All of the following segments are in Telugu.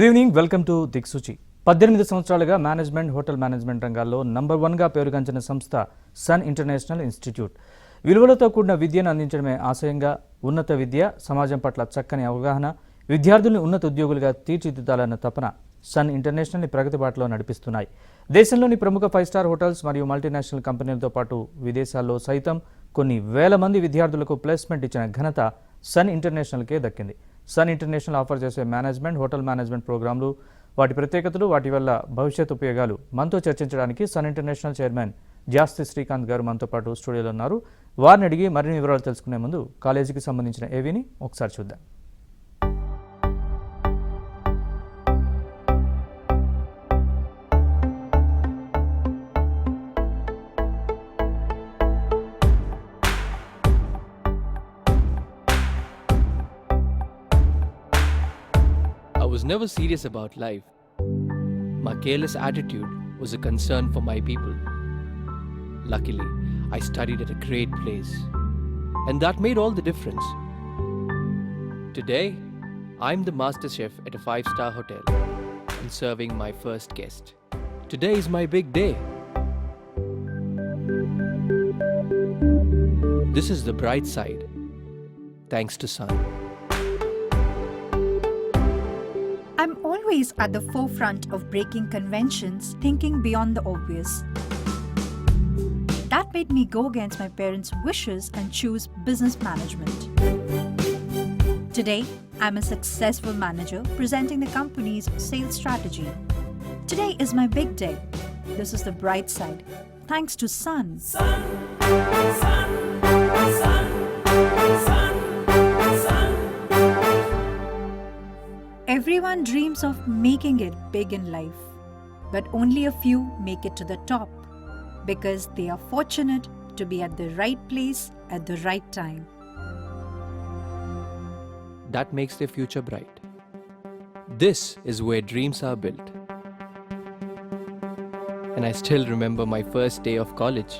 గుడ్ ఈవినింగ్, వెల్కమ్ టు దిక్సూచి. 18 సంవత్సరాలుగా మేనేజ్మెంట్, హోటల్ మేనేజ్మెంట్ రంగాల్లో నంబర్ 1గా పేరుగాంచిన సంస్థ సన్ ఇంటర్నేషనల్ ఇన్స్టిట్యూట్. విలువలతో కూడిన విద్యను అందించడమే ఆశయంగా ఉన్నత విద్య, సమాజం పట్ల చక్కని అవగాహన, విద్యార్థులను ఉన్నత ఉద్యోగులుగా తీర్చిదిద్దాలన్న తపన సన్ ఇంటర్నేషనల్ని ప్రగతి బాటలో నడిపిస్తున్నాయి. దేశంలోని ప్రముఖ 5-స్టార్ హోటల్స్ మరియు మల్టీనేషనల్ కంపెనీలతో పాటు విదేశాల్లో సైతం కొన్ని వేల మంది విద్యార్థులకు ప్లేస్మెంట్ ఇచ్చిన ఘనత సన్ ఇంటర్నేషనల్కే దక్కింది. సన్ ఇంటర్నేషనల్ ఆఫర్ చేసే మేనేజ్మెంట్, హోటల్ మేనేజ్మెంట్ ప్రోగ్రాంలు, వాటి ప్రత్యేకతలు, వాటి వల్ల భవిష్యత్ ఉపయోగాలు మనతో చర్చించడానికి సన్ ఇంటర్నేషనల్ చైర్మన్ జాస్తి శ్రీకాంత్ గారు మనతో పాటు స్టూడియోలో ఉన్నారు. వారిని అడిగి మరిన్ని వివరాలు తెలుసుకునే ముందు కాలేజీకి సంబంధించిన ఏవీని ఒకసారి చూద్దాం. I was never serious about life. My careless attitude was a concern for my people. Luckily, I studied at a great place, and that made all the difference. Today, I'm the master chef at a 5-star hotel and serving my first guest. Today is my big day. This is the bright side, thanks to Sun. I'm always at the forefront of breaking conventions, thinking beyond the obvious. That made me go against my parents' wishes and choose business management. Today, I'm a successful manager presenting the company's sales strategy. Today is my big day. This is the bright side, thanks to Sun. Sun, sun, sun, sun, sun. Everyone dreams of making it big in life, but only a few make it to the top because they are fortunate to be at the right place at the right time. That makes their future bright. This is where dreams are built. And I still remember my first day of college.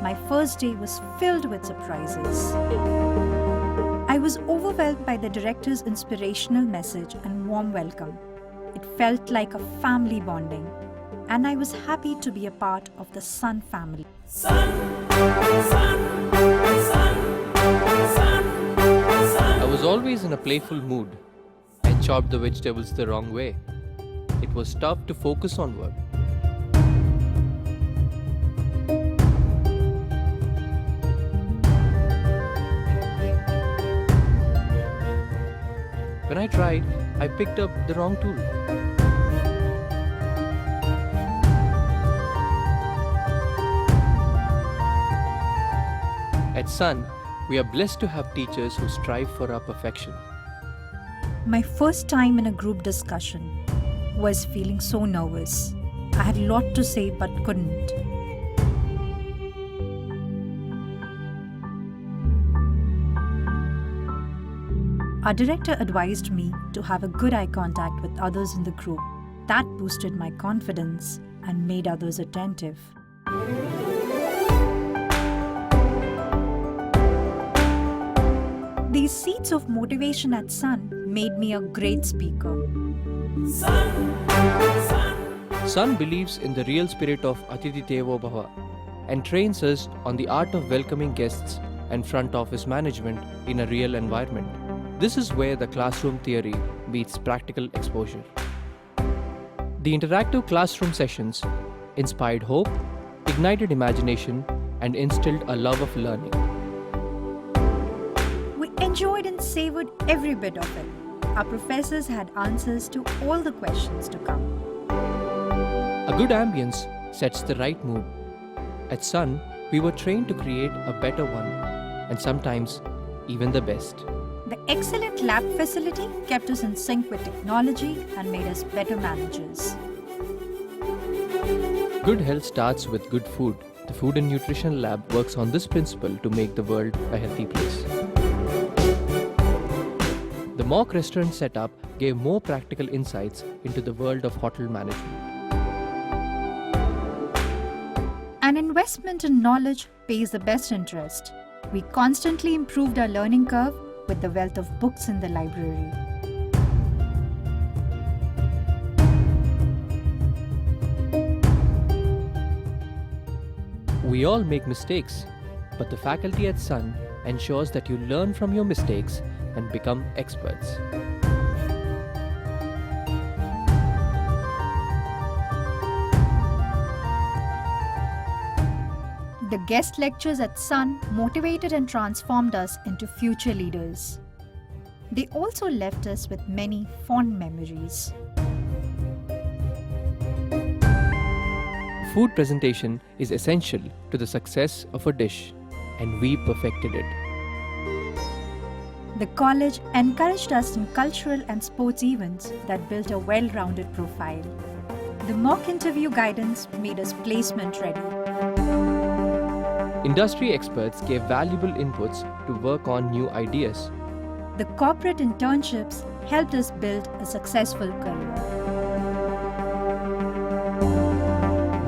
My first day was filled with surprises. I was overwhelmed by the director's inspirational message and warm welcome. It felt like a family bonding, and I was happy to be a part of the Sun family. Sun, sun, sun, sun, sun. I was always in a playful mood. I chopped the vegetables the wrong way. It was tough to focus on work. When I tried, I picked up the wrong tool. At Sun, we are blessed to have teachers who strive for our perfection. My first time in a group discussion was feeling so nervous. I had a lot to say but couldn't. Our director advised me to have a good eye contact with others in the group. That boosted my confidence and made others attentive. These seeds of motivation at Sun made me a great speaker. Sun, sun. Sun believes in the real spirit of Atithi Devo Bhava and trains us on the art of welcoming guests and front office management in a real environment. This is where the classroom theory meets practical exposure. The interactive classroom sessions inspired hope, ignited imagination, and instilled a love of learning. We enjoyed and savored every bit of it. Our professors had answers to all the questions to come. A good ambience sets the right mood. At Sun, we were trained to create a better one, and sometimes even the best. The excellent lab facility kept us in sync with technology and made us better managers. Good health starts with good food. The Food and Nutrition Lab works on this principle to make the world a healthy place. The mock restaurant setup gave more practical insights into the world of hotel management. An investment in knowledge pays the best interest. We constantly improved our learning curve with the wealth of books in the library. We all make mistakes, but the faculty at Sun ensures that you learn from your mistakes and become experts. The guest lectures at Sun motivated and transformed us into future leaders. They also left us with many fond memories. Food presentation is essential to the success of a dish, and we perfected it. The college encouraged us in cultural and sports events that built a well-rounded profile. The mock interview guidance made us placement ready. Industry experts gave valuable inputs to work on new ideas. The corporate internships helped us build a successful career.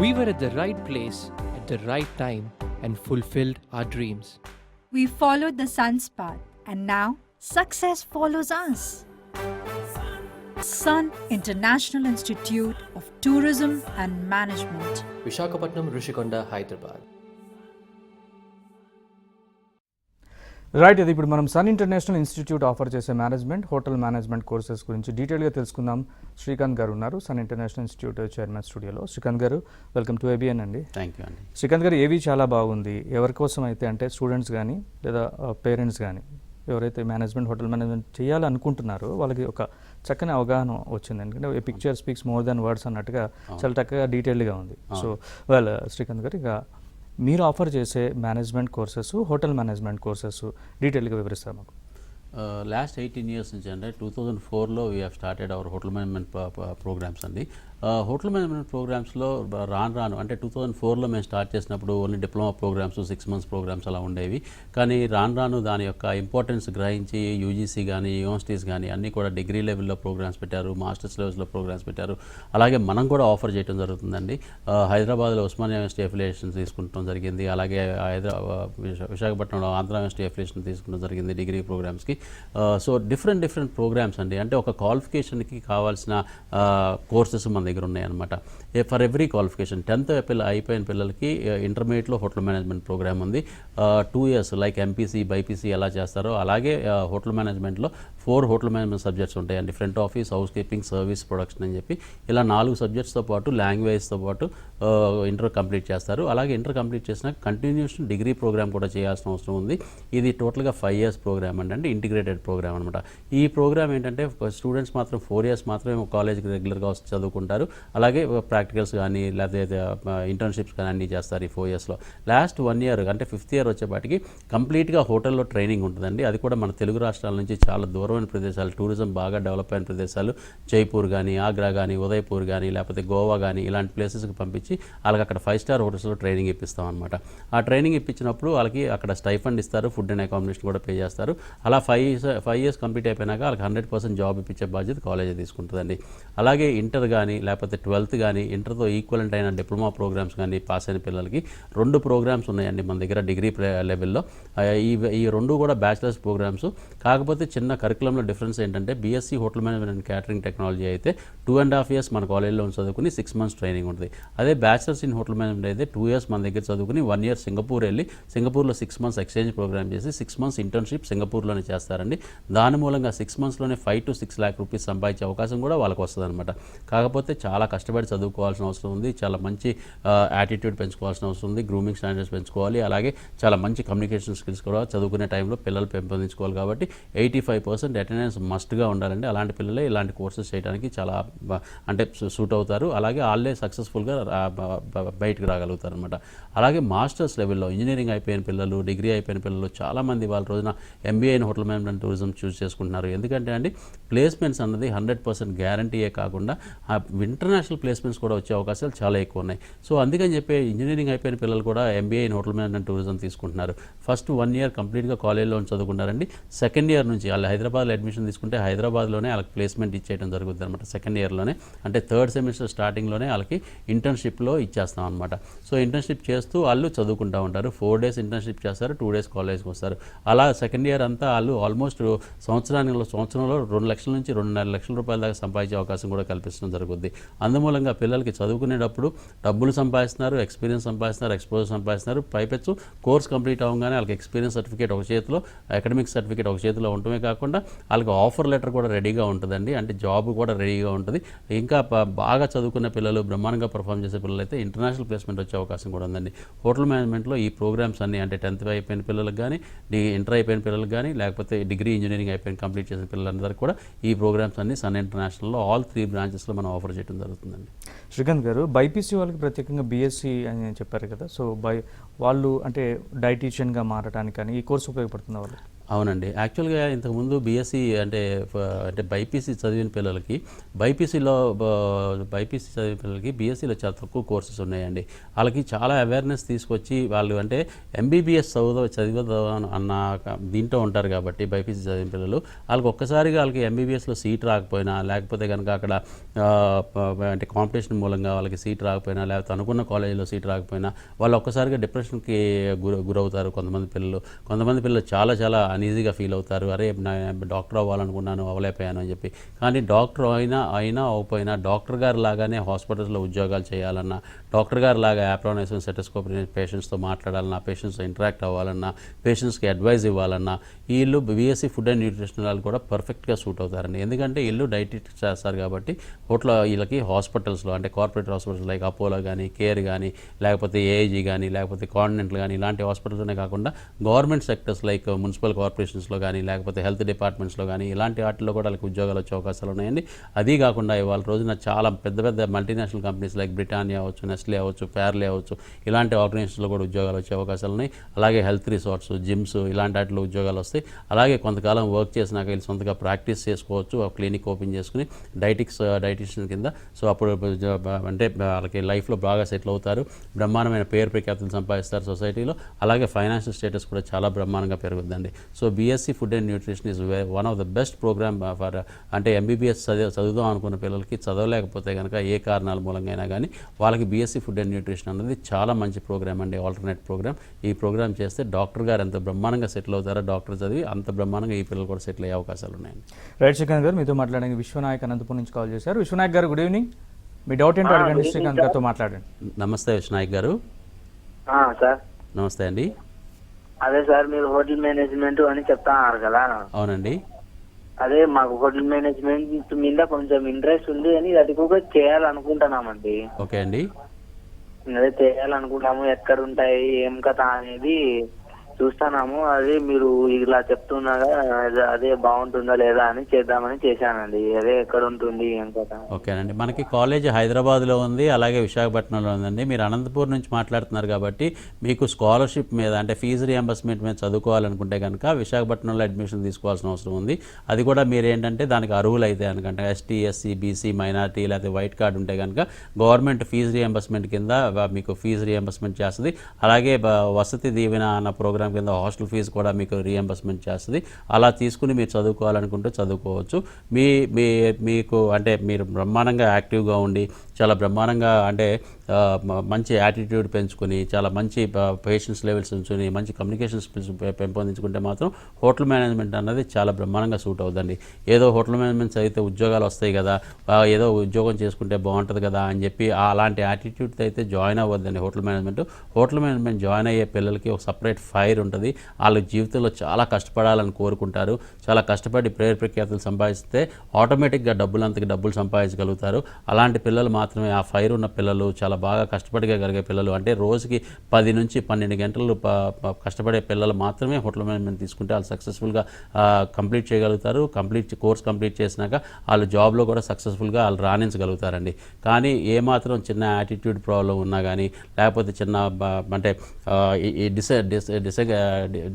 We were at the right place at the right time and fulfilled our dreams. We followed the Sun's path, and now success follows us. Sun International Institute of Tourism and Management. Visakhapatnam, Rishikonda, Hyderabad. Right, ఇది ఇప్పుడు మనం సన్ ఇంటర్నేషనల్ ఇన్స్టిట్యూట్ ఆఫర్ చేసే మేనేజ్మెంట్ హోటల్ మేనేజ్మెంట్ కోర్సెస్ గురించి డీటెయిల్గా తెలుసుకుందాం. శ్రీకాంత్ గారు ఉన్నారు, సన్ ఇంటర్నేషనల్ ఇన్స్టిట్యూట్ చైర్మన్ స్టూడియోలో. శ్రీకాంత్ గారు, వెల్కమ్ టు ఏబిఎన్ అండి. థ్యాంక్ యూ అండి. శ్రీకాంత్ గారు, ఏవి చాలా బాగుంది, ఎవరి కోసం అయితే అంటే స్టూడెంట్స్ కానీ లేదా పేరెంట్స్ కానీ ఎవరైతే మేనేజ్మెంట్ హోటల్ మేనేజ్మెంట్ చేయాలనుకుంటున్నారో వాళ్ళకి ఒక చక్కని అవగాహన వచ్చింది. ఎందుకంటే a picture speaks more than words అన్నట్టుగా చాలా చక్కగా డీటెయిల్డ్గా ఉంది. సో శ్రీకాంత్ గారు, ఇక మీరు ఆఫర్ చేసే management courses, hotel management courses డీటెయిల్గా వివరిస్తారు మాకు. లాస్ట్ 18 years నుంచి అంటే 2004లో we have started our hotel management programmes అండి. హోటల్ మేనేజ్మెంట్ ప్రోగ్రామ్స్లో రాను అంటే 2004లో మేము స్టార్ట్ చేసినప్పుడు only diploma programmes, 6 months programmes అలా ఉండేవి. కానీ రాను దాని యొక్క ఇంపార్టెన్స్ గ్రహించి యూజీసీ కానీ యూనివర్సిటీస్ కానీ అన్నీ కూడా డిగ్రీ లెవెల్లో ప్రోగ్రామ్స్ పెట్టారు, మాస్టర్స్ లెవెల్స్లో ప్రోగ్రామ్స్ పెట్టారు. అలాగే మనం కూడా ఆఫర్ చేయడం జరుగుతుందండి. హైదరాబాద్లో ఉస్మానియా యూనివర్సిటీ అఫిలియేషన్ తీసుకుంటాం జరిగింది. అలాగే విశాఖపట్నంలో ఆంధ్ర యూనివర్సిటీ అఫిలియేషన్ తీసుకుంటాం జరిగింది డిగ్రీ ప్రోగ్రామ్స్కి. సో డిఫరెంట్ ప్రోగ్రామ్స్ అండి. అంటే ఒక క్వాలిఫికేషన్కి కావాల్సిన కోర్సెస్ మన దగ్గర ఉన్నాయన్నమాట. ఫర్ ఎవ్రీ క్వాలిఫికేషన్ 10th అయిపోయిన పిల్లలకి ఇంటర్మీడియట్లో హోటల్ మేనేజ్మెంట్ ప్రోగ్రామ్ ఉంది. 2 years లైక్ ఎంపీసీ, బైపీసీ ఎలా చేస్తారో అలాగే హోటల్ మేనేజ్మెంట్లో 4 హోటల్ మేనేజ్మెంట్ సబ్జెక్ట్స్ ఉంటాయండి. Front office, house keeping, service, production అని చెప్పి ఇలా 4 సబ్జెక్ట్స్తో పాటు లాంగ్వేజ్తో పాటు ఇంటర్ కంప్లీట్ చేస్తారు. అలాగే ఇంటర్ కంప్లీట్ చేసిన కంటిన్యూషన్ డిగ్రీ ప్రోగ్రామ్ కూడా చేయాల్సిన అవసరం ఉంది. ఇది టోటల్గా 5 years ప్రోగ్రామ్ అంటే ఇంటిగ్రేటెడ్ ప్రోగ్రామ్ అనమాట. ఈ ప్రోగ్రామ్ ఏంటంటే స్టూడెంట్స్ మాత్రం 4 years మాత్రమే కాలేజ్కి రెగ్యులర్గా వచ్చి చదువుకుంటారు. అలాగే ప్రాక్టికల్స్ కానీ లేకపోతే ఇంటర్న్షిప్స్ కానీ అన్నీ చేస్తారు ఈ 4 yearsలో. లాస్ట్ 1 year అంటే 5th year వచ్చేపాటికి కంప్లీట్గా హోటల్లో ట్రైనింగ్ ఉంటుందండి. అది కూడా మన తెలుగు రాష్ట్రాల నుంచి చాలా దూరమైన ప్రదేశాలు, టూరిజం బాగా డెవలప్ అయిన ప్రదేశాలు, జైపూర్ కానీ, ఆగ్రా కానీ, ఉదయపూర్ కానీ, లేకపోతే గోవా కానీ ఇలాంటి ప్లేసెస్కి పంపించి వాళ్ళకి అక్కడ 5-star హోటల్స్లో ట్రైనింగ్ ఇప్పిస్తాం అనమాట. ఆ ట్రైనింగ్ ఇప్పించినప్పుడు వాళ్ళకి అక్కడ స్టైఫండ్ ఇస్తారు, ఫుడ్ అండ్ అకామిడేషన్ కూడా పే చేస్తారు. అలా 5 years కంప్లీట్ అయిపోయినాక వాళ్ళకి 100% జాబ్ ఇప్పించే బాధ్యత కాలేజీ తీసుకుంటుందండి. అలాగే ఇంటర్ కానీ లేకపోతే 12th కానీ, ఇంటర్తో ఈక్వలెంట్ అయిన డిప్లొమా ప్రోగ్రామ్స్ కానీ పాస్ అయిన పిల్లలకి 2 ప్రోగ్రామ్స్ ఉన్నాయండి మన దగ్గర డిగ్రీ లెవెల్లో. ఈ 2 కూడా బ్యాచిలర్స్ ప్రోగ్రామ్స్. కాకపోతే చిన్న కరికులంలో డిఫరెన్స్ ఏంటంటే BSc hotel management and catering technology అయితే 2.5 years మన కాలేజీలో చదువుకుని 6 months ట్రైనింగ్ ఉంటుంది. అదే బ్యాచిలర్స్ ఇన్ హోటల్ మేనేజ్మెంట్ అయితే 2 years మన దగ్గర చదువుకుని 1 year సింగపూర్ వెళ్ళి సింగపూర్లో 6 months ఎక్స్చేంజ్ ప్రోగ్రామ్ చేసి 6 months ఇంటర్న్షిప్ సింగపూర్లోనే చేస్తారండి. దాని మూలంగా 6 monthsలోనే 5 to 6 lakh రూపీస్ సంపాదించే అవకాశం కూడా వాళ్ళకి వస్తుంది అనమాట. కాకపోతే చాలా కష్టపడి చదువుకోవాల్సిన అవసరం ఉంది, చాలా మంచి యాటిట్యూడ్ పెంచుకోవాల్సిన అవసరం ఉంది, గ్రూమింగ్ స్టాండర్డ్స్ పెంచుకోవాలి, అలాగే చాలా మంచి కమ్యూనికేషన్ స్కిల్స్ కూడా చదువుకునే టైంలో పిల్లలు పెంపొందించుకోవాలి. కాబట్టి 85% అటెండెన్స్ మస్ట్గా ఉండాలండి. అలాంటి పిల్లలే ఇలాంటి కోర్సెస్ చేయడానికి చాలా అంటే సూట్ అవుతారు. అలాగే వాళ్ళే సక్సెస్ఫుల్గా బయటకు రాగలుగుతారు అనమాట. అలాగే మాస్టర్స్ లెవెల్లో ఇంజనీరింగ్ అయిపోయిన పిల్లలు, డిగ్రీ అయిపోయిన పిల్లలు చాలామంది వాళ్ళ రోజున MBA in hotel management tourism choose చేసుకుంటున్నారు. ఎందుకంటే అండి ప్లేస్మెంట్స్ అన్నది 100% గ్యారంటీయే కాకుండా ఇంటర్నేషనల్ ప్లేస్మెంట్స్ కూడా వచ్చే అవకాశాలు చాలా ఎక్కువ ఉన్నాయి. సో అందుకని చెప్పి ఇంజనీరింగ్ అయిపోయిన పిల్లలు కూడా MBA in hotel management tourism తీసుకుంటున్నారు. ఫస్ట్ 1 year కంప్లీట్గా కాలేజ్లో చదువుకున్నారండి. 2nd year నుంచి వాళ్ళు హైదరాబాద్లో అడ్మిషన్ తీసుకుంటే హైదరాబాద్లోనే వాళ్ళకి ప్లేస్మెంట్ ఇచ్చేయడం జరుగుతుంది అనమాట. 2nd yearలోనే అంటే 3rd semester స్టార్టింగ్లోనే వాళ్ళకి ఇంటర్న్షిప్ ఇంటర్న్షిప్లో ఇచ్చేస్తాం అనమాట. సో ఇంటర్న్షిప్ చేస్తూ వాళ్ళు చదువుకుంటూ ఉంటారు. 4 days ఇంటర్న్షిప్ చేస్తారు, 2 days కాలేజ్కి వస్తారు. అలా సెకండ్ ఇయర్ అంతా వాళ్ళు ఆల్మోస్ట్ సంవత్సరంలో 2 లక్షల నుంచి 2.5 లక్షల రూపాయల దాకా సంపాదించే అవకాశం కూడా కల్పించడం జరుగుద్ది. అందుమూలంగా పిల్లలకి చదువుకునేటప్పుడు డబ్బులు సంపాదిస్తున్నారు, ఎక్స్పీరియన్స్ సంపాదిస్తున్నారు, ఎక్స్పోజర్ సంపాదిస్తున్నారు. పైపెచ్చు కోర్స్ కంప్లీట్ అవ్వగానే వాళ్ళకి ఎక్స్పీరియన్స్ సర్టిఫికేట్ ఒక చేతిలో, అకాడమిక్ సర్టిఫికేట్ ఒక చేతిలో ఉండటమే కాకుండా వాళ్ళకి ఆఫర్ లెటర్ కూడా రెడీగా ఉంటుందండి. అంటే జాబ్ కూడా రెడీగా ఉంటుంది. ఇంకా బాగా చదువుకున్న పిల్లలు, బ్రహ్మాండంగా పర్ఫామ్ చేసే పిల్లలు అయితే ఇంటర్నేషనల్ ప్లేస్మెంట్ వచ్చే అవకాశం కూడా ఉందండి. హోటల్ మేనేజ్మెంట్లో ఈ ప్రోగ్రామ్స్ అన్ని అంటే 10th అయిపోయిన పిల్లలకు కానీ, ఇంటర్ అయిపోయిన పిల్లలకు కానీ, లేకపోతే డిగ్రీ ఇంజనీరింగ్ అయిపోయిన కంప్లీట్ చేసిన పిల్లలందరికీ కూడా ఈ ప్రోగ్రామ్స్ అన్ని సన్ ఇంటర్నేషనల్లో ఆల్ 3 బ్రాంచెస్లో మనం ఆఫర్ చేయడం జరుగుతుందండి. శ్రీకాంత్ గారు, బైపీసీ వాళ్ళకి ప్రత్యేకంగా బీఎస్సీ అని చెప్పారు కదా, సో వాళ్ళు అంటే డైటీషియన్గా మారడానికి కానీ ఈ కోర్సు ఉపయోగపడుతుంది వాళ్ళు? అవునండి. యాక్చువల్గా ఇంతకుముందు బీఎస్సీ అంటే బైపీసీ చదివిన పిల్లలకి బైపీసీ చదివిన పిల్లలకి బీఎస్సీలో చాలా తక్కువ కోర్సెస్ ఉన్నాయండి. వాళ్ళకి చాలా అవేర్నెస్ తీసుకొచ్చి వాళ్ళు అంటే ఎంబీబీఎస్ చదివదాం అన్న దీంట్లో ఉంటారు కాబట్టి బైపీసీ చదివిన పిల్లలు వాళ్ళకి ఒక్కసారిగా వాళ్ళకి ఎంబీబీఎస్లో సీట్ రాకపోయినా, లేకపోతే కనుక అక్కడ అంటే కాంపిటీషన్ మూలంగా వాళ్ళకి సీట్ రాకపోయినా, లేకపోతే అనుకున్న కాలేజీలో సీట్ రాకపోయినా వాళ్ళు ఒక్కసారిగా డిప్రెషన్కి గురవుతారు. కొంతమంది పిల్లలు చాలా అన్ఈజీగా ఫీల్ అవుతారు. అరే డాక్టర్ అవ్వాలనుకున్నాను, అవ్వలేకపోయాను అని చెప్పి. కానీ డాక్టర్ అయినా అవ్వకపోయినా డాక్టర్ గారు లాగానే హాస్పిటల్స్లో ఉద్యోగాలు చేయాలన్నా, డాక్టర్ గారు లాగా యాప్రోనైసిన్ స్టెటోస్కోప్ పేషెంట్స్తో మాట్లాడాలన్నా, పేషెంట్స్తో ఇంటరాక్ట్ అవ్వాలన్నా, పేషెంట్స్కి అడ్వైజ్ ఇవ్వాలన్నా వీళ్ళు బీఎస్సీ ఫుడ్ అండ్ న్యూట్రిషన్ వాళ్ళు కూడా పర్ఫెక్ట్గా సూట్ అవుతారండి. ఎందుకంటే వీళ్ళు డైటిషియన్ చేస్తారు కాబట్టి వీళ్ళకి హాస్పిటల్స్లో అంటే కార్పొరేట్ హాస్పిటల్స్ లైక్ అపోలో కానీ, కేర్ కానీ, లేకపోతే ఏఐజీ కానీ, లేకపోతే కాంటినెంటల్ కానీ ఇలాంటి హాస్పిటల్స్లోనే కాకుండా గవర్నమెంట్ సెక్టర్స్ లైక్ మున్సిపల్ కార్పొరేషన్స్లో కానీ, లేకపోతే హెల్త్ డిపార్ట్మెంట్స్లో కానీ ఇలాంటి వాటిల్లో కూడా వాళ్ళకి ఉద్యోగాలు వచ్చే అవకాశాలు ఉన్నాయండి. అది కాకుండా ఇవాళ రోజున చాలా పెద్ద మల్టీనేషనల్ కంపెనీస్ లైక్ బ్రిటానియా అవ్వచ్చు, నెస్లే అవ్వచ్చు, ప్యార్లే అవ్వచ్చు, ఇలాంటి ఆర్గనైజేషన్స్లో కూడా ఉద్యోగాలు వచ్చే అవకాశాలు ఉన్నాయి. అలాగే హెల్త్ రిసార్ట్స్, జిమ్స్ ఇలాంటి వాటిలో ఉద్యోగాలు వస్తాయి. అలాగే కొంతకాలం వర్క్ చేసినాక వీళ్ళు సొంతగా ప్రాక్టీస్ చేసుకోవచ్చు, క్లినిక్ ఓపెన్ చేసుకుని డైటిషియన్ కింద. సో అప్పుడు అంటే వాళ్ళకి లైఫ్లో బాగా సెటిల్ అవుతారు, బ్రహ్మాండమైన పేరు ప్రఖ్యాతులు సంపాదిస్తారు సొసైటీలో. అలాగే ఫైనాన్షియల్ స్టేటస్ కూడా చాలా బ్రహ్మాండంగా పెరుగుద్దండి. So BSc food and nutrition is one of the best programme for అంటే ఎంబీబీఎస్ చదువుదాం అనుకున్న పిల్లలకి చదవలేకపోతే కనుక ఏ కారణాల మూలంగా అయినా కానీ వాళ్ళకి బీఎస్సీ ఫుడ్ అండ్ న్యూట్రిషన్ అనేది చాలా మంచి ప్రోగ్రామ్ అండి, ఆల్టర్నేట్ ప్రోగ్రామ్. ఈ ప్రోగ్రామ్ చేస్తే డాక్టర్ గారు ఎంత బ్రహ్మాండంగా సెటిల్ అవుతారో, డాక్టర్ చదివి అంత బ్రహ్మాండంగా ఈ పిల్లలు కూడా సెటిల్ అయ్యే అవకాశాలు ఉన్నాయండి. రైట్ శ్రీకాంత్ గారు, మీతో మాట్లాడడానికి విశ్వనాయక్ అనంతపురం నుంచి కాల్ చేశారు. విశ్వనాయక్ గారు, గుడ్ ఈవినింగ్. మీ డౌట్ ఏంటో అడగండి, శ్రీకాంత్ గారితో మాట్లాడండి. నమస్తే విశ్వనాయక్ గారు. సార్ నమస్తే అండి. అదే సార్, మీరు హోటల్ మేనేజ్మెంట్ అని చెప్తాన్నారు కదా. అవునండి. అదే మాకు హోటల్ మేనేజ్మెంట్ మీద కొంచెం ఇంట్రెస్ట్ ఉంది అని అది కూడా చేయాలనుకుంటున్నామండి. ఓకే అండి. అదే చేయాలనుకుంటాము, ఎక్కడ ఉంటాయి ఏం కథ అనేది చూస్తున్నాము. అదే మీరు ఇలా చెప్తున్నారా, అదే బాగుంటుందా లేదా అని చేద్దామని చేశానండి. అదే ఎక్కడ ఉంటుంది ఏం కథ. ఓకేనండి. మనకి కాలేజ్ హైదరాబాద్లో ఉంది, అలాగే విశాఖపట్నంలో ఉందండి. మీరు అనంతపూర్ నుంచి మాట్లాడుతున్నారు కాబట్టి మీకు స్కాలర్షిప్ మీద అంటే ఫీజు రియంబర్స్మెంట్ మీద చదువుకోవాలనుకుంటే కనుక విశాఖపట్నంలో అడ్మిషన్ తీసుకోవాల్సిన అవసరం ఉంది. అది కూడా మీరు ఏంటంటే దానికి అర్హులు అయితే అనుకుంటే ఎస్టీ, ఎస్సీ, బీసీ, మైనారిటీ లేకపోతే వైట్ కార్డు ఉంటే కనుక గవర్నమెంట్ ఫీజు రియంబర్స్మెంట్ కింద మీకు ఫీజు రియంబర్స్మెంట్ చేస్తుంది. అలాగే వసతి దీవెన అన్న ప్రోగ్రామ్ కింద హాస్టల్ ఫీజు కూడా మీకు రియంబర్స్మెంట్ చేస్తుంది. అలా తీసుకుని మీరు చదువుకోవాలనుకుంటే చదువుకోవచ్చు. మీకు అంటే మీరు బ్రహ్మాండంగా యాక్టివ్గా ఉండి చాలా బ్రహ్మాండంగా అంటే మంచి యాటిట్యూడ్ పెంచుకొని చాలా మంచి పేషెన్స్ లెవెల్స్ ఉంచుకొని మంచి కమ్యూనికేషన్ స్కిల్స్ పెంపొందించుకుంటే మాత్రం హోటల్ మేనేజ్మెంట్ అన్నది చాలా బ్రహ్మాండంగా సూట్ అవుతుందండి. ఏదో హోటల్ మేనేజ్మెంట్ చదివితే ఉద్యోగాలు వస్తాయి కదా, ఏదో ఉద్యోగం చేసుకుంటే బాగుంటుంది కదా అని చెప్పి అలాంటి యాటిట్యూడ్తో అయితే జాయిన్ అవ్వద్దండి హోటల్ మేనేజ్మెంట్ జాయిన్ అయ్యే పిల్లలకి ఒక సపరేట్ ఫైర్ ఉంటుంది. వాళ్ళ జీవితంలో చాలా కష్టపడాలని కోరుకుంటారు. చాలా కష్టపడి ప్రేర ప్రఖ్యాతులు సంపాదిస్తే ఆటోమేటిక్గా డబ్బులు సంపాదించగలుగుతారు. అలాంటి పిల్లలు మాత్రమే, ఆ ఫైర్ ఉన్న పిల్లలు, చాలా బాగా కష్టపడగలిగే పిల్లలు, అంటే రోజుకి 10 నుంచి 12 గంటలు కష్టపడే పిల్లలు మాత్రమే హోటల్ మేనేజ్మెంట్ తీసుకుంటే వాళ్ళు సక్సెస్ఫుల్గా కంప్లీట్ చేయగలుగుతారు. కోర్స్ కంప్లీట్ చేసినాక వాళ్ళు జాబ్లో కూడా సక్సెస్ఫుల్గా వాళ్ళు రాణించగలుగుతారండి. కానీ ఏమాత్రం చిన్న యాటిట్యూడ్ ప్రాబ్లం ఉన్నా కానీ, లేకపోతే చిన్న అంటే ఈ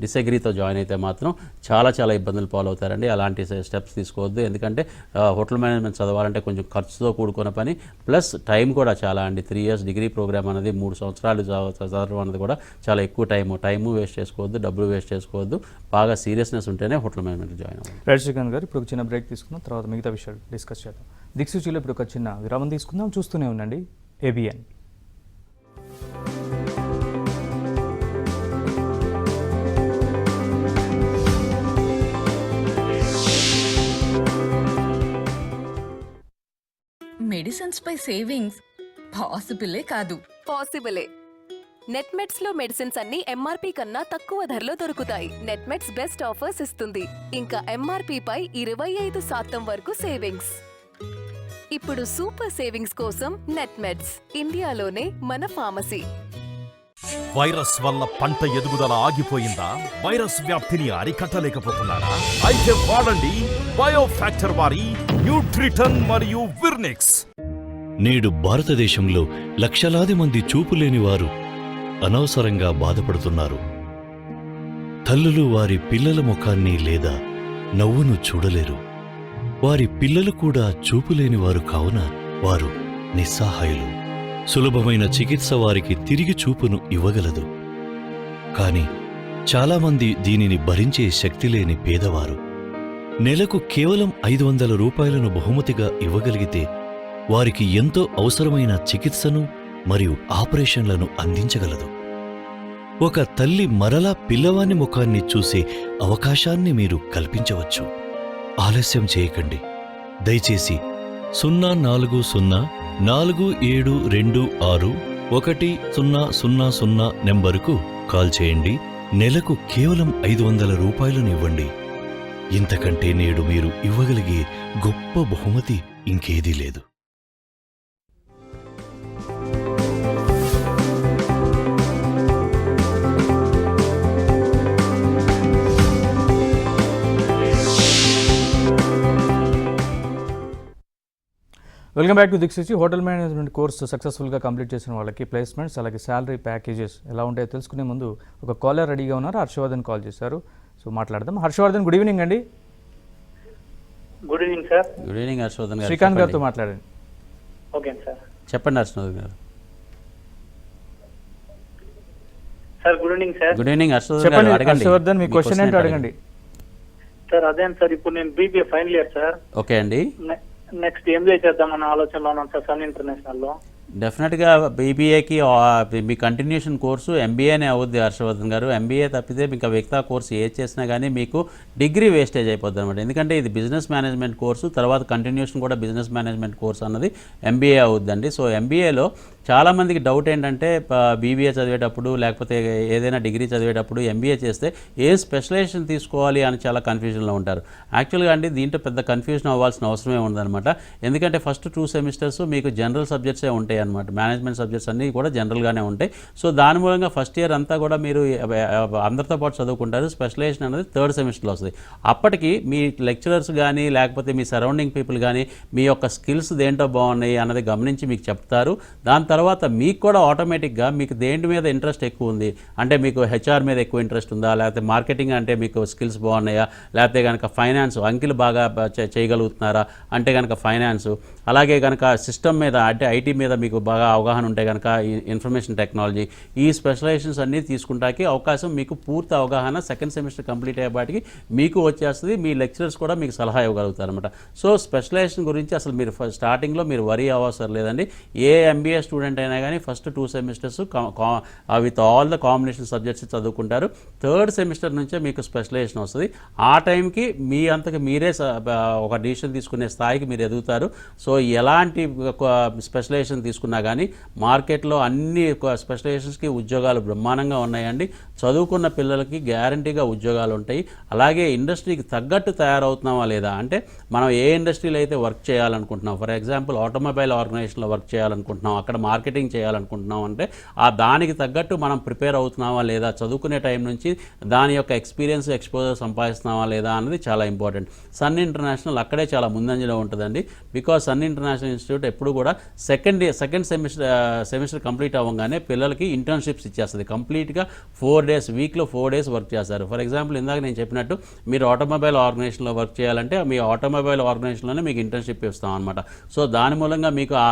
డిసగ్రీతో జాయిన్ అయితే మాత్రం చాలా ఇబ్బందులు పాలవుతారండి. అలాంటి స్టెప్స్ తీసుకోవద్దు. ఎందుకంటే హోటల్ మేనేజ్మెంట్ చదవాలంటే కొంచెం ఖర్చుతో కూడుకున్న పని, ప్లస్ టైం కూడా చాలా అండి. 3 years డిగ్రీ ప్రోగ్రామ్ అనేది 3 సంవత్సరాలు చదవడం అనేది కూడా చాలా ఎక్కువ టైము వేస్ట్ చేసుకోవద్దు, డబ్బులు వేస్ట్ చేసుకోవద్దు. బాగా సీరియస్నెస్ ఉంటేనే హోటల్ మేనేజ్మెంట్ జాయిన్ అవ్వాలి. రైట్ శ్రీకాంత్ గారు, ఇప్పుడు ఒక చిన్న బ్రేక్ తీసుకుందాం, తర్వాత మిగతా విషయాలు డిస్కస్ చేద్దాం. దిక్సూచిలో ఇప్పుడు ఒక చిన్న విరామం తీసుకుందాం. చూస్తూనే ఉండండి ABN. మెడిసిన్స్ పై సేవింగ్స్ పాసిబులే కాదు. పాసిబులే. నెట్మెట్స్ లో మెడిసిన్స్ అన్ని ఎంఆర్పీ కన్నా తక్కువ ధరలో దొరుకుతాయి. నెట్మెట్స్ బెస్ట్ ఆఫర్స్ ఇస్తుంది, ఇంకా ఎంఆర్పీ పై 25% వరకు సేవింగ్స్. ఇప్పుడు సూపర్ సేవింగ్స్ కోసం నెట్మెట్స్, ఇండియాలోనే మన ఫార్మసీ. వైరస్ వల్ల పంట ఎదుగుదల ఆగిపోయిందా? వైరస్ వ్యాప్తిని అరికట్టలేకపోతున్నారా? అయితే వాడండి బయో ఫ్యాక్టర్ వారి న్యూట్రిటన్ మరియు విర్నిక్స్. నేడు భారతదేశంలో లక్షలాది మంది చూపులేని వారు అనవసరంగా బాధపడుతున్నారు. తల్లులు వారి పిల్లల ముఖాన్ని లేదా నవ్వును చూడలేరు. వారి పిల్లలు కూడా చూపులేని వారు కావున వారు నిస్సహాయులు. సులభమైన చికిత్స వారికి తిరిగి చూపును ఇవ్వగలదు. కాని చాలామంది దీనిని భరించే శక్తి లేని పేదవారు. నెలకు కేవలం 500 రూపాయలను బహుమతిగా ఇవ్వగలిగితే వారికి ఎంతో అవసరమైన చికిత్సను మరియు ఆపరేషన్లను అందించగలదు. ఒక తల్లి మరలా పిల్లవాని ముఖాన్ని చూసే అవకాశాన్ని మీరు కల్పించవచ్చు. ఆలస్యం చేయకండి. దయచేసి 04047261000 నెంబరుకు కాల్ చేయండి. నెలకు కేవలం 500 రూపాయలను ఇవ్వండి. ఇంతకంటే నేడు మీరు ఇవ్వగలిగే గొప్ప బహుమతి ఇంకేదీ లేదు. Welcome back to Diksuchi. Hotel management course సక్సెస్ఫుల్గా కంప్లీట్ చేసిన వాళ్ళకి ప్లేస్మెంట్స్ అలాగే శాలరీ ప్యాకేజెస్ ఎలా ఉంటాయో తెలుసుకునే ముందు ఒక కాలర్ రెడీగా ఉన్నారు. హర్షవర్ధన్ కాల్ చేశారు, సో మాట్లాడదాం. హర్షవర్ధన్, గుడ్ ఈవినింగ్ అండి. Good evening sir. Good evening Harshavardhan గారు. శ్రీకాంత్ గారితో మాట్లాడండి. Okay sir. చెప్పండి హర్షవర్ధన్ గారు. Sir good evening sir. Good evening Harshavardhan చెప్పండి గారు. అడగండి. హర్షవర్ధన్, మీ క్వశ్చన్ ఏంటో అడగండి. సార్ అదే సార్, ఇప్పుడు నేను BBA final year sir. Okay అండి. నెక్స్ట్ ఎంబీఏ చేద్దామన్న ఆలోచనలో ఉన్నాను సార్, సన్ ఇంటర్నేషనల్లో. డెఫినెట్గా బీబీఏకి మీ కంటిన్యూషన్ కోర్సు ఎంబీఏనే అవుద్ది హర్షవర్ధన్ గారు. ఎంబీఏ తప్పితే ఇంకా మిగతా కోర్సు ఏది చేసినా కానీ మీకు డిగ్రీ వేస్టేజ్ అయిపోద్ది అనమాట. ఎందుకంటే ఇది బిజినెస్ మేనేజ్మెంట్ కోర్సు, తర్వాత కంటిన్యూషన్ కూడా బిజినెస్ మేనేజ్మెంట్ కోర్స్ అన్నది ఎంబీఏ అవుద్దండి. సో ఎంబీఏలో చాలామందికి డౌట్ ఏంటంటే బీబీఏ చదివేటప్పుడు లేకపోతే ఏదైనా డిగ్రీ చదివేటప్పుడు ఎంబీఏ చేస్తే ఏ స్పెషలైజేషన్ తీసుకోవాలి అని చాలా కన్ఫ్యూజన్లో ఉంటారు. యాక్చువల్గా అండి దీంట్లో పెద్ద కన్ఫ్యూజన్ అవ్వాల్సిన అవసరమే ఉండదన్నమాట. ఎందుకంటే ఫస్ట్ 2 సెమిస్టర్స్ మీకు జనరల్ సబ్జెక్ట్సే ఉంటాయి అనమాట. మేనేజ్మెంట్ సబ్జెక్ట్స్ అన్నీ కూడా జనరల్గానే ఉంటాయి. సో దాని మూలంగా ఫస్ట్ ఇయర్ అంతా కూడా మీరు అందరితో పాటు చదువుకుంటారు. స్పెషలైజేషన్ అనేది 3rd సెమిస్టర్లో వస్తుంది. అప్పటికి మీ లెక్చరర్స్ కానీ లేకపోతే మీ సరౌండింగ్ పీపుల్ కానీ మీ యొక్క స్కిల్స్ దేంటో బాగున్నాయి అన్నది గమనించి మీకు చెప్తారు. దాని తర్వాత మీకు కూడా ఆటోమేటిక్గా మీకు దేంటి మీద ఇంట్రెస్ట్ ఎక్కువ ఉంది అంటే మీకు హెచ్ఆర్ మీద ఎక్కువ ఇంట్రెస్ట్ ఉందా, లేకపోతే మార్కెటింగ్ అంటే మీకు స్కిల్స్ బాగున్నాయా, లేకపోతే కనుక ఫైనాన్స్ అంకిలు బాగా చేయగలుగుతున్నారా అంటే కనుక ఫైనాన్స్, అలాగే కనుక సిస్టమ్ మీద అంటే ఐటీ మీద మీకు బాగా అవగాహన ఉంటే కనుక ఇన్ఫర్మేషన్ టెక్నాలజీ, ఈ స్పెషలైజేషన్స్ అన్నీ తీసుకుంటాకి అవకాశం మీకు పూర్తి అవగాహన 2nd సెమిస్టర్ కంప్లీట్ అయ్యేపాటికి మీకు వచ్చేస్తుంది. మీ లెక్చరర్స్ కూడా మీకు సలహా ఇవ్వగలుగుతారు అనమాట. సో స్పెషలైజేషన్ గురించి అసలు మీరు స్టార్టింగ్లో మీరు వరీ అవసరం లేదండి. ఏ ఎంబీఏ స్టూడెంట్ అయినా కానీ first 2 semesters with all the combination subjects చదువుకుంటారు. 3rd సెమిస్టర్ నుంచే మీకు స్పెషలైజేషన్ వస్తుంది. ఆ టైంకి మీ అంతకు మీరే ఒక డిసిషన్ తీసుకునే స్థాయికి మీరు ఎదుగుతారు. సో ఎలాంటి స్పెషలైజేషన్ తీసుకున్నా కానీ మార్కెట్లో అన్ని స్పెషలైజేషన్స్కి ఉద్యోగాలు బ్రహ్మాండంగా ఉన్నాయండి. చదువుకున్న పిల్లలకి గ్యారంటీగా ఉద్యోగాలు ఉంటాయి. అలాగే ఇండస్ట్రీకి తగ్గట్టు తయారవుతున్నామా లేదా అంటే మనం ఏ ఇండస్ట్రీలో అయితే వర్క్ చేయాలనుకుంటున్నాం, ఫర్ ఎగ్జాంపుల్ ఆటోమొబైల్ ఆర్గనైజేషన్లో వర్క్ చేయాలనుకుంటున్నాం, అక్కడ మార్కెటింగ్ చేయాలనుకుంటున్నాం అంటే దానికి తగ్గట్టు మనం ప్రిపేర్ అవుతున్నామా లేదా, చదువుకునే టైం నుంచి దాని యొక్క ఎక్స్పీరియన్స్ ఎక్స్పోజర్ సంపాదిస్తున్నామా లేదా అన్నది చాలా ఇంపార్టెంట్. సన్ ఇంటర్నేషనల్ అక్కడే చాలా ముందంజలో ఉంటుందండి. బికాజ్ సన్ ఇంటర్నేషనల్ ఇన్స్టిట్యూట్ ఎప్పుడు కూడా సెకండ్ సెమిస్టర్ కంప్లీట్ అవ్వగానే పిల్లలకి ఇంటర్న్షిప్స్ ఇచ్చేస్తుంది. కంప్లీట్గా 4 days వీక్లో 4 days వర్క్ చేస్తారు. ఫర్ ఎగ్జాంపుల్ ఇందాక నేను చెప్పినట్టు మీరు ఆటోమొబైల్ ఆర్గనైజేషన్లో వర్క్ చేయాలంటే మీ ఆటోమొబైల్ ఆర్గనైజేషన్లోనే మీకు ఇంటర్న్షిప్ ఇస్తాం అనమాట. సో దాని మూలంగా మీకు ఆ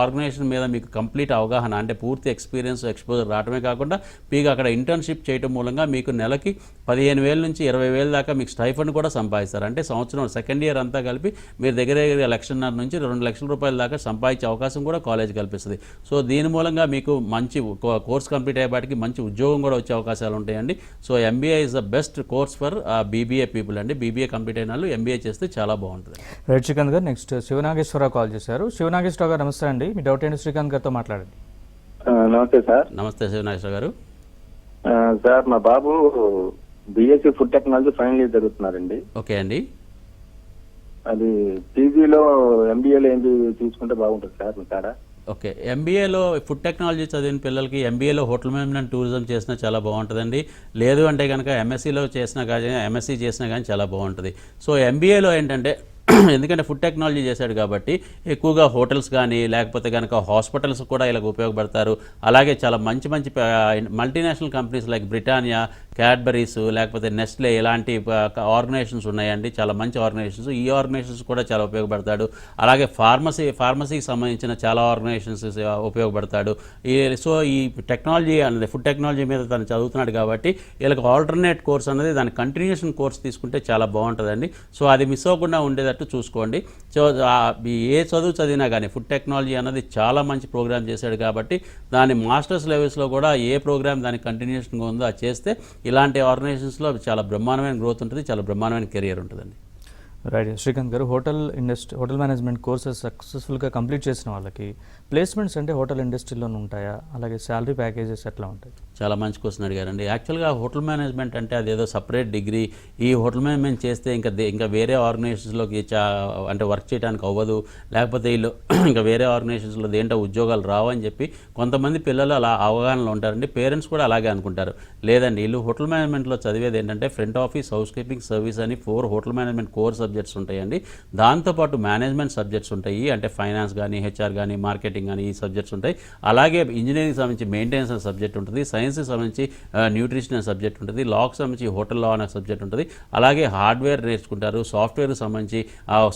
ఆర్గనైజేషన్ మీద మీకు కంప్లీట్ అవగాహన అంటే పూర్తి ఎక్స్పీరియన్స్ ఎక్స్పోజర్ రావడమే కాకుండా మీకు అక్కడ ఇంటర్న్షిప్ చేయడం మూలంగా మీకు నెలకి 15,000 నుంచి 20,000 దాకా మీకు స్టైఫండ్ కూడా సంపాదిస్తారు. అంటే సంవత్సరం సెకండ్ ఇయర్ అంతా కలిపి మీరు దగ్గర 1,50,000 నుంచి 2 లక్షల రూపాయల దాకా సంపాదించే అవకాశం కూడా కాలేజ్ కల్పిస్తుంది. సో దీని మూలంగా మీకు మంచి కోర్స్ కంప్లీట్ అయ్యేపాటికి మంచి ఉద్యోగం కూడా వచ్చే అవకాశాలు ఉంటాయండి. So MBA is the best course for BBA people అండి. బీబీఏ కంప్లీట్ అయిన వాళ్ళు ఎంబీఏ చేస్తే చాలా బాగుంటుంది. రైట్ శ్రీకాంత్ గారు, నెక్స్ట్ శివనాగేశ్వరరావు కాల్ చేశారు. శివనాగేశ్వరరావు గారు నమస్తే అండి, మీ డౌట్ ఏంటి శ్రీకాంత్ గారితో మాట్లాడండి. నమస్తే సార్. నమస్తే శివనాగేశ్వర గారు. సార్ మా బాబు BSc food technology final year జరుగుతున్నారండి. ఓకే అండి. అది పీజీలో ఎంబీఏలో ఏంటి తీసుకుంటే బాగుంటుంది సార్ మీ కాడ? ఓకే, ఎంబీఏలో ఫుడ్ టెక్నాలజీ చదివిన పిల్లలకి ఎంబీఏలో హోటల్ మేనేజ్మెంట్ టూరిజం చేసినా చాలా బాగుంటుందండి. లేదు అంటే కనుక ఎంఎస్సీలో చేసినా కానీ ఎంఎస్సీ చేసినా కానీ చాలా బాగుంటుంది. సో ఎంబీఏలో ఏంటంటే ఎందుకంటే ఫుడ్ టెక్నాలజీ చేశాడు కాబట్టి ఎక్కువగా హోటల్స్ కానీ లేకపోతే కనుక హాస్పిటల్స్ కూడా ఇలా ఉపయోగపడతారు. అలాగే చాలా మంచి మంచి multinational companies like Britannia, Cadbury's, లేకపోతే నెస్లే ఇలాంటి ఆర్గనైజేషన్స్ ఉన్నాయండి, చాలా మంచి ఆర్గనైజేషన్స్. ఈ ఆర్గనైజేషన్స్ కూడా చాలా ఉపయోగపడతాడు. అలాగే ఫార్మసీకి సంబంధించిన చాలా ఆర్గనైజేషన్స్ ఉపయోగపడతాడు. సో ఈ టెక్నాలజీ అనేది ఫుడ్ టెక్నాలజీ మీద తను చదువుతున్నాడు కాబట్టి వీళ్ళకి ఆల్టర్నేట్ కోర్స్ అనేది దాని కంటిన్యూషన్ కోర్స్ తీసుకుంటే చాలా బాగుంటుందండి. సో అది మిస్ అవ్వకుండా ఉండేటట్టు చూసుకోండి. సో ఏ చదువు చదివినా కానీ ఫుడ్ టెక్నాలజీ అన్నది చాలా మంచి ప్రోగ్రామ్ చేశాడు కాబట్టి దాని మాస్టర్స్ లెవెల్స్లో కూడా ఏ ప్రోగ్రామ్ దాని కంటిన్యూషన్గా ఉందో అది చేస్తే ఇలాంటి ఆర్గనైజేషన్స్లో చాలా బ్రహ్మాండమైన గ్రోత్ ఉంటుంది, చాలా బ్రహ్మాండమైన కెరియర్ ఉంటుందండి. రైట్ శ్రీకాంత్ గారు, హోటల్ మేనేజ్మెంట్ కోర్సెస్ సక్సెస్ఫుల్గా కంప్లీట్ చేసిన వాళ్ళకి ప్లేస్మెంట్స్ అంటే హోటల్ ఇండస్ట్రీలోనే ఉంటాయా, అలాగే శాలరీ ప్యాకేజెస్ ఎట్లా ఉంటాయి? చాలా మంచి క్వశ్చన్ అడిగారండి. యాక్చువల్గా హోటల్ మేనేజ్మెంట్ అంటే అదేదో సపరేట్ డిగ్రీ. ఈ హోటల్ మేనేజ్మెంట్ చేస్తే ఇంకా వేరే ఆర్గనైజేషన్స్లోకి అంటే వర్క్ చేయడానికి అవ్వదు, లేకపోతే వీళ్ళు ఇంకా వేరే ఆర్గనైజేషన్స్లో దేంట్లో ఉద్యోగాలు రావని చెప్పి కొంతమంది పిల్లలు అలా అవగాహనలో ఉంటారండి. పేరెంట్స్ కూడా అలాగే అనుకుంటారు. లేదండి, వీళ్ళు హోటల్ మేనేజ్మెంట్లో చదివేది ఏంటంటే front office, house keeping service అని 4 హోటల్ మేనేజ్మెంట్ కోర్ సబ్జెక్ట్స్ ఉంటాయండి. దాంతోపాటు మేనేజ్మెంట్ సబ్జెక్ట్స్ ఉంటాయి, అంటే ఫైనాన్స్ కానీ, హెచ్ఆర్ కానీ, మార్కెటింగ్ కానీ ఈ సబ్జెక్ట్స్ ఉంటాయి. అలాగే ఇంజనీరింగ్ సంబంధించి మెయింటెనెన్స్ అనే సబ్జెక్ట్ ఉంటుంది, సైన్స్కి సంబంధించి న్యూట్రిషన్ అనే సబ్జెక్ట్ ఉంటుంది, లాకి సంబంధించి హోటల్ లా అనే సబ్జెక్ట్ ఉంటుంది. అలాగే హార్డ్వేర్ నేర్చుకుంటారు, సాఫ్ట్వేర్కి సంబంధించి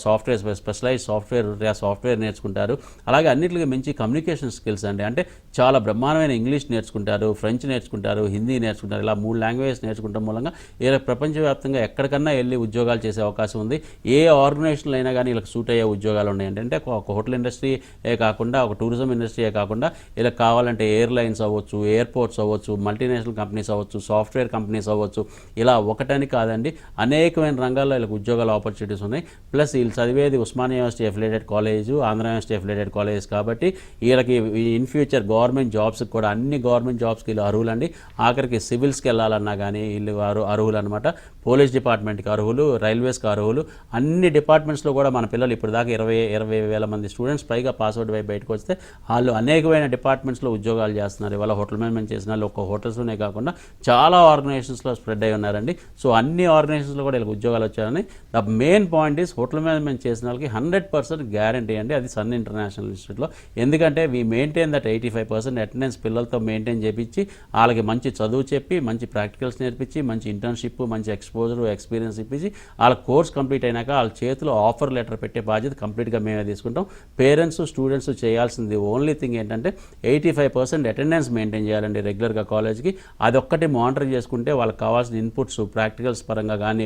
సాఫ్ట్వేర్ స్పెషలైజ్ సాఫ్ట్వేర్ నేర్చుకుంటారు. అలాగే అన్నింటికి మించి కమ్యూనికేషన్ స్కిల్స్ అండి, అంటే చాలా బ్రహ్మాండమైన ఇంగ్లీష్ నేర్చుకుంటారు, ఫ్రెంచ్ నేర్చుకుంటారు, హిందీ నేర్చుకుంటారు. ఇలా 3 లాంగ్వేజెస్ నేర్చుకుంటాం మూలంగా ఇలా ప్రపంచవ్యాప్తంగా ఎక్కడికన్నా వెళ్ళి ఉద్యోగాలు చేసే అవకాశం ఉంది. ఏ ఆర్గనైజేషన్లో అయినా కానీ వీళ్ళకి సూట్ అయ్యే ఉద్యోగాలు ఉన్నాయి. అంటే ఒక హోటల్ ఇండస్ట్రీయే కాకుండా, ఒక టూరిజం ఇండస్ట్రీయే కాకుండా ఇలా కావాలంటే ఎయిర్లైన్స్ అవ్వచ్చు, ఎయిర్పోర్ట్స్ అవ్వచ్చు, మల్టీనేషనల్ కంపెనీస్ అవ్వచ్చు, సాఫ్ట్వేర్ కంపెనీస్ అవ్వచ్చు, ఇలా ఒకటని కాదండి అనేకమైన రంగాల్లో వీళ్ళకి ఉద్యోగాల ఆపర్చునిటీస్ ఉన్నాయి. ప్లస్ వీళ్ళు చదివేది Osmania university affiliated college, Andhra university affiliated college కాబట్టి వీళ్ళకి ఇన్ ఫ్యూచర్ గవర్నమెంట్ జాబ్స్కి కూడా అన్ని గవర్నమెంట్ జాబ్స్కి వీళ్ళు అర్హులండి. ఆఖరికి సివిల్స్కి వెళ్ళాలన్నా కానీ వీళ్ళు అర్హులు అనమాట. పోలీస్ డిపార్ట్మెంట్కి అర్హులు, రైల్వేస్కి అర్హులు. అన్ని డిపార్ట్మెంట్స్లో కూడా మన పిల్లలు ఇప్పుడు దాకా 20,000 మంది స్టూడెంట్స్ పైగా పాస్అవుట్ అయి బయటకు వస్తే వాళ్ళు అనేకమైన డిపార్ట్మెంట్స్లో ఉద్యోగాలు చేస్తున్నారు. ఇవాళ హోటల్ మేనేజ్మెంట్ చేసిన వాళ్ళు ఒక్క హోటల్స్లోనే కాకుండా చాలా ఆర్గనైజేషన్స్లో స్ప్రెడ్ అయి ఉన్నారండి. సో అన్ని ఆర్గనైజేషన్స్లో కూడా వీళ్ళకి ఉద్యోగాలు వచ్చారని. The main point is hotel management చేసిన వాళ్ళకి 100% గ్యారంటీ అండి, అది సన్ ఇంటర్నేషనల్ ఇన్స్టిట్యూట్లో. ఎందుకంటే వీ మెయింటైన్ దట్ 85% అటెండెన్స్ పిల్లలతో మెయింటైన్ చేయించి వాళ్ళకి మంచి చదువు చెప్పి, మంచి ప్రాక్టికల్స్ నేర్పించి, మంచి ఇంటర్న్షిప్, మంచి ఎక్స్పోజర్, ఎక్స్పీరియన్స్ ఇప్పించి వాళ్ళ కోర్స్ కంప్లీట్ అయినాక వాళ్ళ చేతిలో ఆఫర్ లెటర్ పెట్టే బాధ్యత కంప్లీట్గా మేమే తీసుకుంటాం. పేరెంట్స్, స్టూడెంట్స్ చేయాల్సింది ఓన్లీ థింగ్ ఏంటంటే 85% అటెండెన్స్ మెయింటైన్ చేయాలండి రెగ్యులర్గా కాలేజ్కి. అదొక్కటి మానిటర్ చేసుకుంటే వాళ్ళకి కావాల్సిన ఇన్పుట్స్ ప్రాక్టికల్స్ పరంగా కానీ,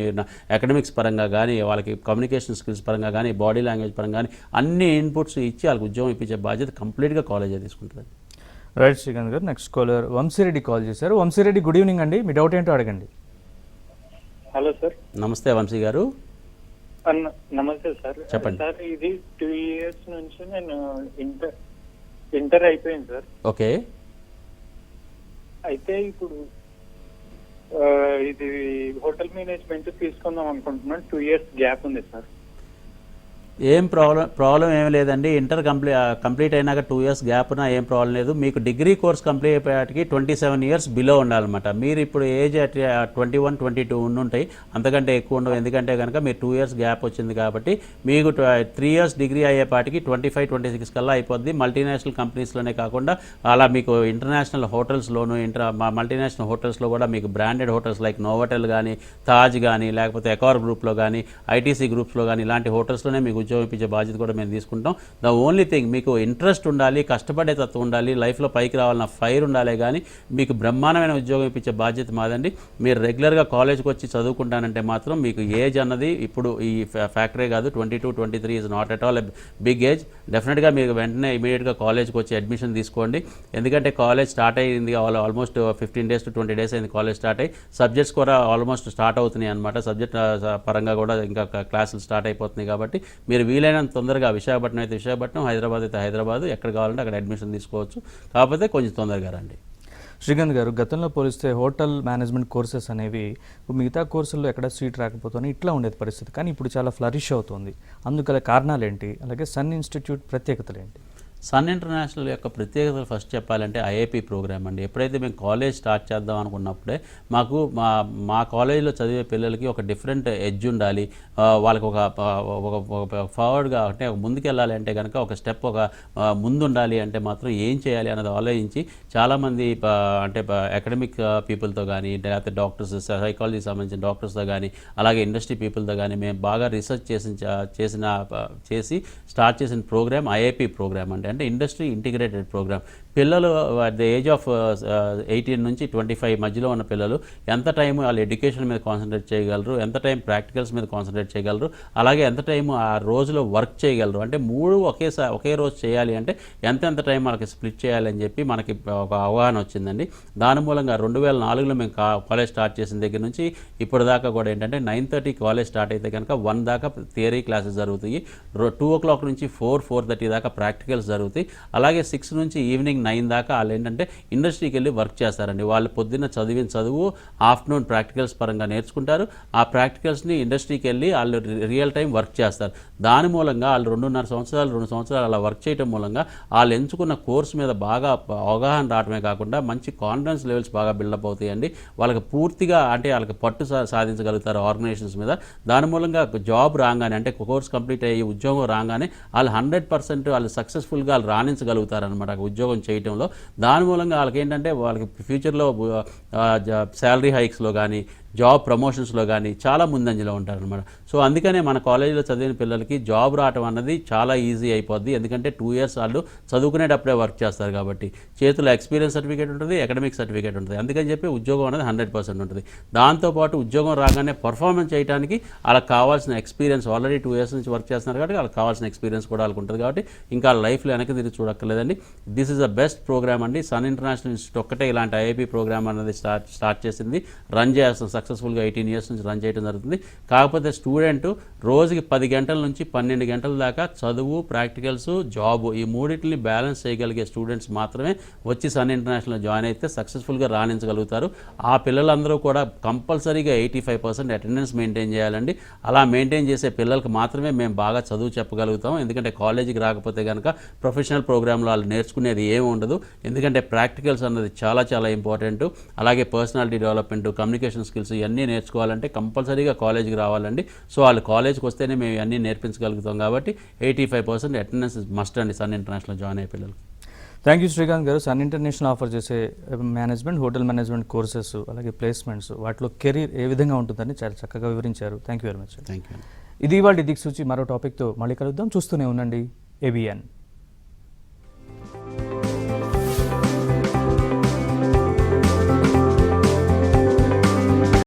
అకాడమిక్స్ పరంగా కానీ, వాళ్ళకి కమ్యూనికేషన్ స్కిల్స్ పరంగా కానీ, బాడీ లాంగ్వేజ్ పరంగా కానీ అన్ని ఇన్పుట్స్ ఇచ్చి వాళ్ళకి ఉద్యోగం ఇప్పించే బాధ్యత కంప్లీట్గా కాలేజే తీసుకుంటుంది. రైట్ శ్రీకాంత్ గారు, నెక్స్ట్ కాలర్ వంశీరెడ్డి కాల్ చేశారు. వంశీరెడ్డి, గుడ్ ఈవినింగ్ అండి, మీ డౌట్ ఏంటో అడగండి. Hello sir. నమస్తే వంశీ గారు. నమస్తే సార్. చెప్పండి సార్, ఇది 2 years నుంచి నేను ఇంటర్ అయిపోయింది సార్. ఓకే. అయితే ఇప్పుడు ఇది హోటల్ మేనేజ్మెంట్ తీసుకుందాం అనుకుంటున్నాను. 2 years గ్యాప్ ఉంది సార్. ఏం ప్రాబ్లం ఏం లేదండి. ఇంటర్ కంప్లీట్ అయినాక 2 years గ్యాప్ ఉన్నా ఏం ప్రాబ్లం లేదు. మీకు డిగ్రీ కోర్స్ కంప్లీట్ అయిపోయాటికి 27 years బిలో ఉండాలన్నమాట. మీరు ఇప్పుడు ఏజ్ 21, 22 ఉండుంటాయి, అంతకంటే ఎక్కువ ఉండవు. ఎందుకంటే కనుక మీరు 2 years గ్యాప్ వచ్చింది కాబట్టి మీకు 3 years డిగ్రీ అయ్యేపాటికి 25, 26 కల్లా అయిపోద్ది. మల్టీనేషనల్ కంపెనీస్లోనే కాకుండా అలా మీకు ఇంటర్నేషనల్ హోటల్స్లోను, మల్టీనేషనల్ హోటల్స్లో కూడా మీకు బ్రాండెడ్ హోటల్స్ లైక్ నోవోటెల్ కానీ, తాజ్ కానీ, లేకపోతే ఎకార్ గ్రూప్లో కానీ, ఐటీసీ గ్రూప్స్లో కానీ ఇలాంటి హోటల్స్లోనే మీకు ఉద్యోగం ఇప్పించే బాధ్యత కూడా మేము తీసుకుంటాం. ద ఓన్లీ థింగ్ మీకు ఇంట్రెస్ట్ ఉండాలి, కష్టపడే తత్వం ఉండాలి, లైఫ్లో పైకి రావాలన్న ఫైర్ ఉండాలి, కానీ మీకు బ్రహ్మాండమైన ఉద్యోగం ఇప్పించే బాధ్యత మాదండి. మీరు రెగ్యులర్గా కాలేజ్కి వచ్చి చదువుకుంటానంటే మాత్రం మీకు ఏజ్ అన్నది ఇప్పుడు ఈ ఫ్యాక్టరీ కాదు, 22-23 is not at all a big age. డెఫినెట్గా మీరు వెంటనే ఇమీడియట్గా కాలేజ్కి వచ్చి అడ్మిషన్ తీసుకోండి. ఎందుకంటే కాలేజ్ స్టార్ట్ అయ్యింది, ఆల్మోస్ట్ 15 days to 20 days అయింది కాలేజ్ స్టార్ట్ అయ్యి. సబ్జెక్ట్స్ కూడా ఆల్మోస్ట్ స్టార్ట్ అవుతున్నాయి అనమాట. సబ్జెక్ట్ పరంగా కూడా ఇంకా క్లాసులు స్టార్ట్ అయిపోతున్నాయి. కాబట్టి మీరు వీలైనంత తొందరగా విశాఖపట్నం అయితే విశాఖపట్నం, హైదరాబాద్ అయితే హైదరాబాద్, ఎక్కడ కావాలంటే అక్కడ అడ్మిషన్ తీసుకోవచ్చు. కాకపోతే కొంచెం తొందరగా రండి. శ్రీకాంత్ గారు, గతంలో పోలిస్తే హోటల్ మేనేజ్మెంట్ కోర్సెస్ అనేవి మిగతా కోర్సుల్లో ఎక్కడ సీట్ రాకపోతే ఇట్లా ఉండేది పరిస్థితి, కానీ ఇప్పుడు చాలా ఫ్లరిష్ అవుతుంది. అందుకల కారణాలు ఏంటి? అలాగే సన్ ఇన్స్టిట్యూట్ ప్రత్యేకతలు ఏంటి? సన్ ఇంటర్నేషనల్ యొక్క ప్రత్యేకతలు ఫస్ట్ చెప్పాలంటే ఐఐపి ప్రోగ్రామ్ అండి. ఎప్పుడైతే మేము కాలేజ్ స్టార్ట్ చేద్దాం అనుకున్నప్పుడే మాకు మా కాలేజీలో చదివే పిల్లలకి ఒక డిఫరెంట్ ఎడ్జ్ ఉండాలి, వాళ్ళకి ఒక ఫార్వర్డ్గా అంటే ముందుకు వెళ్ళాలి అంటే కనుక ఒక స్టెప్ ముందు ఉండాలి అంటే మాత్రం ఏం చేయాలి అన్నది ఆలోచించి చాలామంది అంటే అకాడమిక్ పీపుల్తో కానీ, లేకపోతే డాక్టర్స్, సైకాలజీకి సంబంధించిన డాక్టర్స్తో కానీ, అలాగే ఇండస్ట్రీ పీపుల్తో కానీ మేము బాగా రీసెర్చ్ చేసి స్టార్ట్ చేసిన ప్రోగ్రామ్ ఐఐపి ప్రోగ్రామ్ అండి. అంటే ఇండస్ట్రీ ఇంటిగ్రేటెడ్ ప్రోగ్రామ్. పిల్లలు అట్ ద ఏజ్ ఆఫ్ 18 నుంచి 25 మధ్యలో ఉన్న పిల్లలు ఎంత టైం వాళ్ళ ఎడ్యుకేషన్ మీద కాన్సన్ట్రేట్ చేయగలరు, ఎంత టైం ప్రాక్టికల్స్ మీద కాన్సన్ట్రేట్ చేయగలరు, అలాగే ఎంత టైం ఆ రోజులో వర్క్ చేయగలరు, అంటే 3 ఒకే రోజు చేయాలి అంటే ఎంత టైం వాళ్ళకి స్ప్లిట్ చేయాలని చెప్పి మనకి ఒక అవగాహన వచ్చిందండి. దాని మూలంగా 2004లో మేము కాలేజ్ స్టార్ట్ చేసిన దగ్గర నుంచి ఇప్పటిదాకా కూడా ఏంటంటే 9:30 కాలేజ్ స్టార్ట్ అయితే కనుక 1 దాకా థియరీ క్లాసెస్ జరుగుతాయి, 2 o'clock నుంచి 4-4:30 దాకా ప్రాక్టికల్స్ జరుగుతాయి, అలాగే 6 నుంచి ఈవినింగ్ 9 దాకా వాళ్ళు ఏంటంటే ఇండస్ట్రీకి వెళ్ళి వర్క్ చేస్తారండి. వాళ్ళు పొద్దున్న చదివిన చదువు ఆఫ్టర్నూన్ ప్రాక్టికల్స్ పరంగా నేర్చుకుంటారు. ఆ ప్రాక్టికల్స్ని ఇండస్ట్రీకి వెళ్ళి వాళ్ళు రియల్ టైం వర్క్ చేస్తారు. దాని మూలంగా వాళ్ళు 2.5 సంవత్సరాలు 2 సంవత్సరాలు అలా వర్క్ చేయడం మూలంగా వాళ్ళు ఎంచుకున్న కోర్సు మీద బాగా అవగాహన రావడమే కాకుండా మంచి కాన్ఫిడెన్స్ లెవెల్స్ బాగా బిల్డప్ అవుతాయండి. వాళ్ళకి పూర్తిగా అంటే వాళ్ళకి పట్టు సాధించగలుగుతారు ఆర్గనైజేషన్స్ మీద. దాని మూలంగా జాబ్ రాగానే అంటే కోర్స్ కంప్లీట్ అయ్యి ఉద్యోగం రాగానే వాళ్ళు 100% వాళ్ళు సక్సెస్ఫుల్గా వాళ్ళు రాణించగలుగుతారు అనమాట ఉద్యోగం చేయడంలో. దాని మూలంగా వాళ్ళకి ఏంటంటే వాళ్ళకి ఫ్యూచర్లో శాలరీ హైక్స్లో కానీ, జాబ్ ప్రమోషన్స్లో కానీ చాలా ముందంజలో ఉంటారనమాట. సో అందుకనే మన కాలేజీలో చదివిన పిల్లలకి జాబ్ రావడం అన్నది చాలా ఈజీ అయిపోద్ది. ఎందుకంటే 2 years వాళ్ళు చదువుకునేటప్పుడే వర్క్ చేస్తారు కాబట్టి చేతిలో ఎక్స్పీరియన్స్ సర్టిఫికేట్ ఉంటుంది, అకాడమిక్ సర్టిఫికేట్ ఉంటుంది. అందుకని చెప్పి ఉద్యోగం అనేది 100% ఉంటుంది. దాంతోపాటు ఉద్యోగం రాగానే పర్ఫార్మెన్స్ చేయడానికి వాళ్ళకి కావాల్సిన ఎక్స్పీరియన్స్, ఆల్రెడీ 2 years నుంచి వర్క్ చేస్తున్నారు కాబట్టి వాళ్ళకి కావాల్సిన ఎక్స్పీరియన్స్ కూడా వాళ్ళకి ఉంటుంది. కాబట్టి ఇంకా లైఫ్లో వెనక్కి తిరిగి చూడక్కర్లేదండి. This is the best programme అండి. సన్ ఇంటర్నేషనల్ ఇన్స్టిట్యూట్ ఒక్కటే ఇలాంటి ఐఐపి ప్రోగ్రామ్ అనేది స్టార్ట్ చేసింది, రన్ చేస్తాం సక్సెస్ఫుల్గా 18 years నుంచి రన్ చేయడం జరుగుతుంది. కాకపోతే స్టూడెంట్ రోజుకి 10 గంటల నుంచి 12 గంటల దాకా చదువు, ప్రాక్టికల్స్, జాబ్ ఈ మూడింటిని బ్యాలెన్స్ చేయగలిగే స్టూడెంట్స్ మాత్రమే వచ్చి సన్ ఇంటర్నేషనల్ జాయిన్ అయితే సక్సెస్ఫుల్గా రాణించగలుగుతారు. ఆ పిల్లలందరూ కూడా కంపల్సరీగా 85% అటెండెన్స్ మెయింటైన్ చేయాలండి. అలా మెయింటైన్ చేసే పిల్లలకు మాత్రమే మేము బాగా చదువు చెప్పగలుగుతాం. ఎందుకంటే కాలేజీకి రాకపోతే కనుక ప్రొఫెషనల్ ప్రోగ్రాంలో వాళ్ళు నేర్చుకునేది ఏమి ఉండదు. ఎందుకంటే ప్రాక్టికల్స్ అన్నది చాలా చాలా ఇంపార్టెంట్. అలాగే పర్సనాలిటీ డెవలప్మెంట్, కమ్యూనికేషన్ స్కిల్స్ ఇవన్నీ నేర్చుకోవాలంటే కంపల్సరీగా కాలేజీకి రావాలండి. సో వాళ్ళు కాలేజ్కి వస్తేనే మేము ఇవన్నీ నేర్పించగలుగుతాం. కాబట్టి 85% అటెండెన్స్ మస్ట్ అండి సన్ ఇంటర్నేషనల్ జాయిన్ అయ్యే పిల్లలకి. థ్యాంక్ యూ శ్రీకాంత్ గారు. సన్ ఇంటర్నేషనల్ ఆఫర్ చేసే మేనేజ్మెంట్, హోటల్ మేనేజ్మెంట్ కోర్సెస్, అలాగే ప్లేస్మెంట్స్, వాటిలో కెరీర్ ఏ విధంగా ఉంటుందని చాలా చక్కగా వివరించారు. Thank you very much. Thank you. ఇది ఇవాళ దిక్సూచి. మరో టాపిక్తో మళ్ళీ కలుద్దాం. చూస్తూనే ఉండండి ABN.